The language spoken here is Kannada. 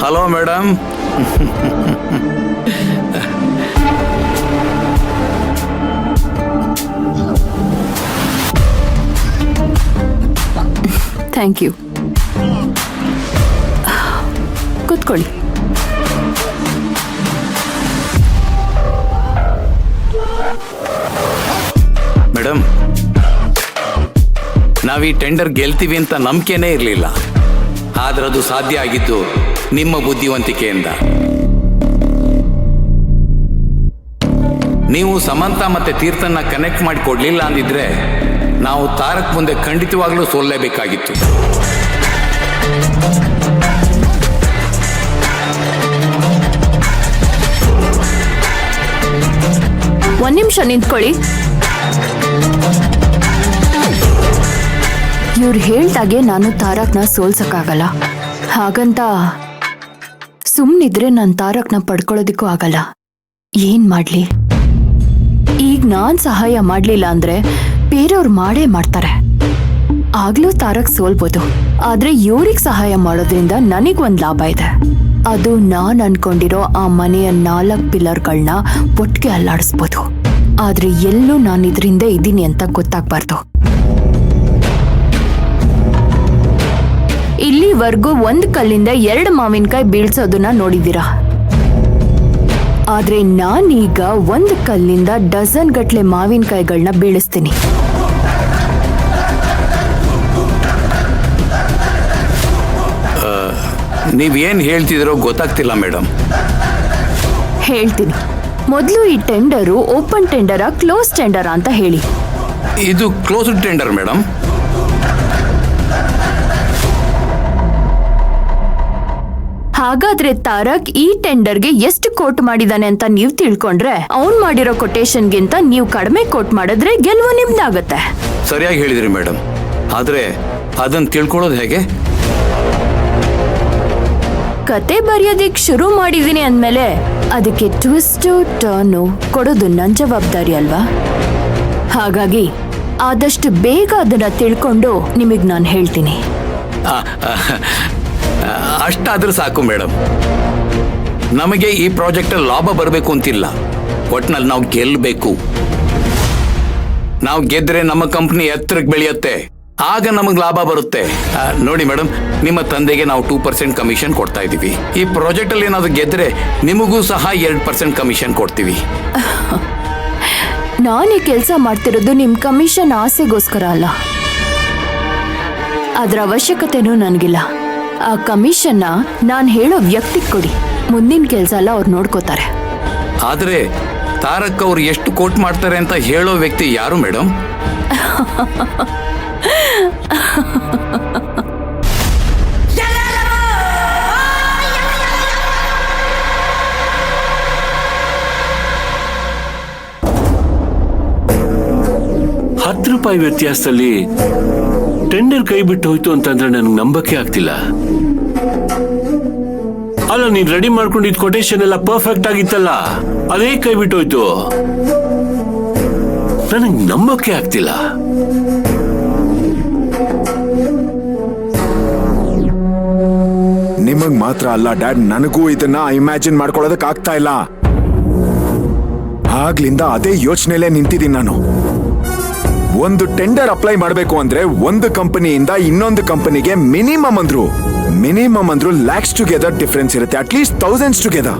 Hello madam. Thank you. ಕೂತ್ಕೊಳ್ಳಿ. ಮೇಡಮ್, ನಾವೀ ಟೆಂಡರ್ ಗೆಲ್ತೀವಿ ಅಂತ ನಂಬಿಕೆನೇ ಇರಲಿಲ್ಲ. ಆದ್ರೆ ಅದು ಸಾಧ್ಯ ಆಗಿದ್ದು ನಿಮ್ಮ ಬುದ್ಧಿವಂತಿಕೆಯಿಂದ. ನೀವು ಸಮಂತ ಮತ್ತೆ ತೀರ್ಥನ್ನ ಕನೆಕ್ಟ್ ಮಾಡಿ ಕೊಡ್ಲಿಲ್ಲ ಅಂದಿದ್ರೆ ನಾವು ತಾರಕ್ ಮುಂದೆ ಖಂಡಿತವಾಗ್ಲೂ ಸೋಲ್ಲೇಬೇಕಾಗಿತ್ತು. ಒಂದ್ ನಿಮಿಷ ನಿಂತ್ಕೊಳ್ಳಿ. ಇವ್ರು ಹೇಳ್ದಾಗೆ ನಾನು ತಾರಕ್ನ ಸೋಲ್ಸಕ್ಕಾಗಲ್ಲ. ಹಾಗಂತ ಸುಮ್ನಿದ್ರೆ ನಾನು ತಾರಕ್ನ ಪಡ್ಕೊಳ್ಳೋದಿಕ್ಕೂ ಆಗಲ್ಲ. ಏನ್ ಮಾಡ್ಲಿ? ಈಗ ನಾನ್ ಸಹಾಯ ಮಾಡ್ಲಿಲ್ಲ ಅಂದ್ರೆ ಬೇರೆಯವ್ರು ಮಾಡೇ ಮಾಡ್ತಾರೆ. ಆಗ್ಲೂ ತಾರಕ್ ಸೋಲ್ಬೋದು. ಆದ್ರೆ ಇವ್ರಿಗೆ ಸಹಾಯ ಮಾಡೋದ್ರಿಂದ ನನಗೊಂದ್ ಲಾಭ ಇದೆ. ಅದು ನಾನ್ ಅನ್ಕೊಂಡಿರೋ ಆ ಮನೆಯ 4 ಪಿಲ್ಲರ್ಗಳನ್ನ ಒಟ್ಟಿಗೆ ಅಲ್ಲಾಡಿಸ್ಬೋದು. ಆದ್ರೆ ಎಲ್ಲೂ ನಾನು ಇದ್ರಿಂದ ಇದ್ದೀನಿ ಅಂತ ಗೊತ್ತಾಗ್ಬಾರ್ದು. ಇಲ್ಲಿವರೆಗೂ 1 ಕಲ್ಲಿಂದ 2 ಮಾವಿನಕಾಯಿ ಬೀಳ್ಸೋದನ್ನ ನೋಡಿದ್ದೀರಾ. ಆದ್ರೆ ನಾನೀಗ 1 ಕಲ್ಲಿಂದ ಡಜನ್ ಗಟ್ಲೆ ಮಾವಿನಕಾಯಿಗಳನ್ನ ಬೀಳಿಸ್ತೀನಿ. ನೀವೇನ್ ಹೇಳ್ತಿದ್ರೋ ಗೊತ್ತಾಗ್ತಿಲ್ಲ ಮೇಡಮ್. ಹೇಳ್ತೀನಿ. ಮೊದಲು ಈ ಟೆಂಡರು ಓಪನ್ ಟೆಂಡರಾ ಕ್ಲೋಸ್ ಟೆಂಡರಾ ಅಂತ ಹೇಳಿ. ಇದು ಕ್ಲೋಸ್ಡ್ ಟೆಂಡರ್ ಮೇಡಮ್. ಹಾಗಾದ್ರೆ ತಾರಕ್ ಈ ಟೆಂಡರ್ಗೆ ಎಷ್ಟು ಕೋಟ್ ಮಾಡಿದಾನೆ ಅಂತ ನೀವು ತಿಳ್ಕೊಂಡ್ರೆ ಅವ್ನ್ ಮಾಡಿರೋ ಕೊಟೇಶನ್ಗಿಂತ ನೀವು ಕಡಿಮೆ ಕೋಟ್ ಮಾಡಿದ್ರೆ ಗೆಲುವು ನಿಮ್ದಾಗತ್ತೆ. ಸರಿಯಾಗಿ ಹೇಳಿದ್ರಿ ಮೇಡಮ್. ಆದ್ರೆ ಅದನ್ನ ತಿಳ್ಕೊಳ್ಳೋದು ಹೇಗೆ? ಕತೆ ಬರೆಯೋದಿಕ್ ಶುರು ಮಾಡಿದೀನಿ ಅಂದ್ಮೇಲೆ ಅದಕ್ಕೆ ಟ್ವಿಸ್ಟ್ ಟರ್ನು ಕೊಡೋದು ನನ್ ಜವಾಬ್ದಾರಿ ಅಲ್ವಾ? ಹಾಗಾಗಿ ಆದಷ್ಟು ಬೇಗ ಅದನ್ನ ತಿಳ್ಕೊಂಡು ನಿಮಗ್ ನಾನು ಹೇಳ್ತೀನಿ. ಅಷ್ಟಾದ್ರೂ ಸಾಕು ಮೇಡಮ್. ನಮಗೆ ಈ ಪ್ರಾಜೆಕ್ಟ್ ಲಾಭ ಬರಬೇಕು ಅಂತಿಲ್ಲ. ಒಟ್ನಲ್ಲಿ ನಾವು ಗೆಲ್ಲಬೇಕು. ನಾವು ಗೆದ್ರೆ ನಮ್ಮ ಕಂಪ್ನಿ ಎತ್ತರಕ್ಕೆ ಬೆಳೆಯುತ್ತೆ. ಆಗ ನಮಗೆ ಲಾಭ ಬರುತ್ತೆ. ನೋಡಿ ಮೇಡಮ್, ನಿಮ್ಮ ತಂದೆಗೆ ನಾವು 2% ಕಮಿಷನ್ ಕೊಡ್ತಾ ಇದ್ದೀವಿ. ಈ ಪ್ರಾಜೆಕ್ಟ್ ಅಲ್ಲಿ ಏನಾದ್ರು ಗೆದ್ರೆ ನಿಮಗೂ ಸಹ 2% ಕಮಿಷನ್ ಕೊಡ್ತೀವಿ. ನಾನು ಈ ಕೆಲಸ ಮಾಡ್ತಿರೋದು ನಿಮ್ ಕಮಿಷನ್ ಆಸೆಗೋಸ್ಕರ ಅಲ್ಲ. ಅದ್ರ ಅವಶ್ಯಕತೆನೂ ನನಗಿಲ್ಲ. ಆ ಕಮಿಷನ್ನ ನಾನು ಹೇಳೋ ವ್ಯಕ್ತಿಗೆ ಕೊಡಿ. ಮುಂದಿನ ಕೆಲಸ ಎಲ್ಲ ಅವ್ರು ನೋಡ್ಕೋತಾರೆ. ಆದ್ರೆ ತಾರಕ್ ಅವ್ರು ಎಷ್ಟು ಕೋಟ್ ಮಾಡ್ತಾರೆ ಅಂತ ಹೇಳೋ ವ್ಯಕ್ತಿ ಯಾರು ಮೇಡಮ್? ₹10 ವ್ಯತ್ಯಾಸದಲ್ಲಿ ಟೆಂಡರ್ ಕೈ ಬಿಟ್ಟು ಹೋಯ್ತು ಅಂತಂದ್ರೆ ನನಗೆ ನಂಬಕ್ಕೆ ಆಗ್ತಿಲ್ಲ. ಅಲ್ಲ, ನೀನ್ ರೆಡಿ ಮಾಡ್ಕೊಂಡಿದ್ ಕೊಟೇಶನ್ ಎಲ್ಲ ಪರ್ಫೆಕ್ಟ್ ಆಗಿತ್ತಲ್ಲ, ಅದೇ ಕೈ ಬಿಟ್ಟು ಹೋಯ್ತು. ನನಗೆ ನಂಬಕ್ಕೆ ಆಗ್ತಿಲ್ಲ. ನಿಮಗ್ ಮಾತ್ರ ಅಲ್ಲ ಡ್ಯಾಡ್, ನನಗೂ ಇದನ್ನ ಇಮ್ಯಾಜಿನ್ ಮಾಡ್ಕೊಳ್ಳೋದಕ್ ಆಗ್ತಾ ಇಲ್ಲ. ಆಗ್ಲಿಂದ ಅದೇ ಯೋಚನೆಲೇ ನಿಂತಿದ್ದೀನಿ ನಾನು. ಒಂದು ಟೆಂಡರ್ ಅಪ್ಲೈ ಮಾಡಬೇಕು ಅಂದ್ರೆ ಒಂದು ಕಂಪನಿಯಿಂದ ಇನ್ನೊಂದು ಕಂಪನಿಗೆ ಮಿನಿಮಮ್ ಅಂದ್ರು ಲ್ಯಾಕ್ಸ್ ಟುಗೆದರ್ ಡಿಫರೆನ್ಸ್ ಇರುತ್ತೆ. At least thousands together.